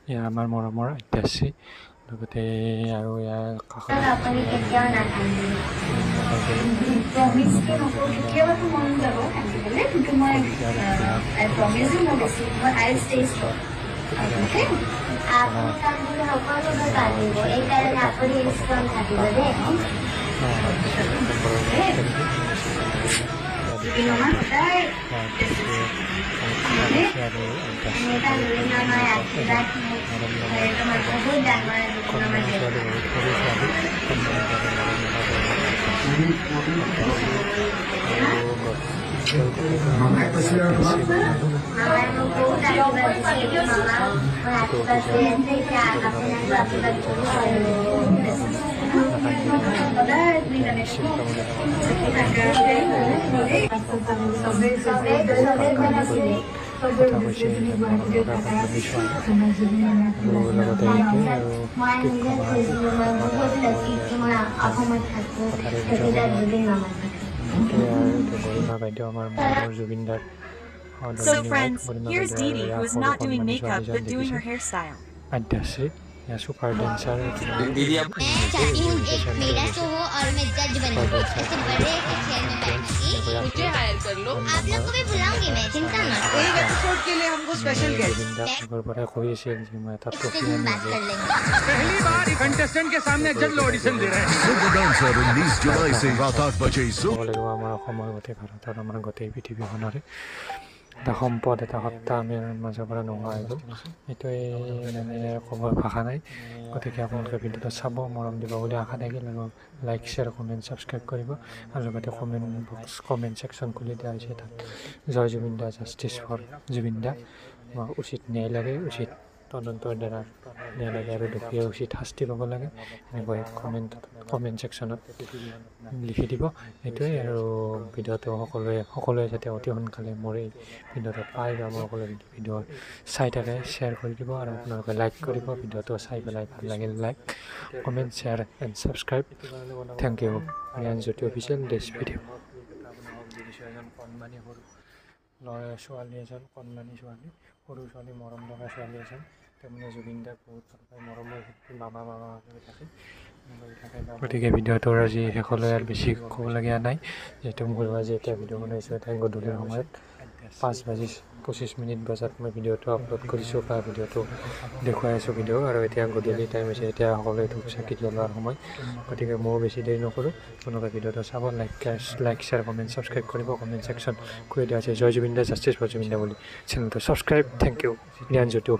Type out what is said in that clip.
এয়া আমাৰ মৰমৰ আত্যাশ্ৰী লগতে আৰু ইয়াৰ কাষত আপুনি কেতিয়াও নাথাকিব প্ৰমিছ কেতিয়াবাতো মন যাব থাকিবলৈ কিন্তু মই প্ৰমিছ নকৰিছোঁ মই আই ষ্টে অ'কে আপুনি কান্দিলে সকলোকে কান্দিব এইকাৰণে আপুনি ষ্ট্ৰং থাকিব দেই So friends, here's Didi, who is not doing makeup but doing her hairstyle. आद्याश्री या सुपर डांसर दीदी आप मैं चाहती हूँ कि मेरा शो हो और मैं जज बनूँ ऐसे बड़े चेयर में बैठूंगी मुझे हायर कर लो आप लोग को भी बुलाऊंगी मैं चिंता मत करो एक एपिसोड के लिए हमको स्पेशल गेस्ट अगर बड़ा कोई से मैं तब तो उससे हम बात कर लेंगे पहली बार कंटेस्टेंट के सामने जज ऑडिशन दे रहे हैं सुपर डांसर 19 जुलाई से रात 8 बजे बोलेगा हमारा সময় গতে ভারত আর আমাৰ গতেই পৃথিৱীখনৰে এটা সম্পদ এটা সত্তা আমি মাজৰ পৰা নোহোৱা হৈ গ'ল এইটোৱে মানে ক'ব ভাষা নাই গতিকে আপোনালোকে ভিডিঅ'টো চাব মৰম দিব বুলি আশা থাকিল আৰু লাইক শ্বেয়াৰ কমেণ্ট ছাবস্ক্ৰাইব কৰিব আৰু লগতে কমেণ্ট ছেকশ্যন খুলি দিয়া হৈছে তাত জয় জুবিন দা জাষ্টিছ ফৰ জুবিন দা উচিত ন্যায় লাগে উচিত তদন্তৰ দ্বাৰা ন্যায় লাগে আৰু দুখীয়া উচিত শাস্তি পাব লাগে এনেকৈ কমেণ্ট ছেকশ্যনত লিখি দিব এইটোৱে আৰু ভিডিঅ'টো সকলোৱে যাতে অতি সোনকালে মোৰ এই ভিডিঅ'টো পাই বা মোৰ সকলোৱে ভিডিঅ' চাই থাকে শ্বেয়াৰ কৰি দিব আৰু আপোনালোকে লাইক কৰিব ভিডিঅ'টো চাই পেলাই ভাল লাগিল like comment share and subscribe thank you Jyoti official this video' এজন কণমানি সৰু ল'ৰা ছোৱালী এজন কণমানি ছোৱালী সৰু ছোৱালী মৰম লগা ছোৱালী এজন তাৰমানে জুবিন দাক বহুত ভাল পায় মৰমৰ মামা হৈ থাকে গতিকে ভিডিঅ'টোৰ আজি শেষলৈ আৰু বেছি ক'বলগীয়া নাই যিহেতু মোৰ আজি এতিয়া ভিডিঅ' বনাইছোঁ এটা গধূলিৰ সময়ত 5:25 বজাত মই ভিডিঅ'টো আপলোড কৰিছোঁ বা ভিডিঅ'টো দেখুৱাই আছোঁ ভিডিঅ' আৰু এতিয়া গধূলি টাইম হৈছে এতিয়া সকলোৱে ধূপ চাকি জ্বলোৱাৰ সময় গতিকে ময়ো বেছি দেৰি নকৰোঁ আপোনালোকে ভিডিঅ'টো চাব লাইক শ্বেয়াৰ কমেণ্ট ছাবস্ক্ৰাইব কৰিব কমেণ্ট ছেকশ্যন কৰি দিয়া আছে জয় জুবিন দা জাষ্টিছ ফৰ জুবিন দা বুলি চেনেলটো ছাবস্ক্ৰাইব থেংক ইউ জ্যোতি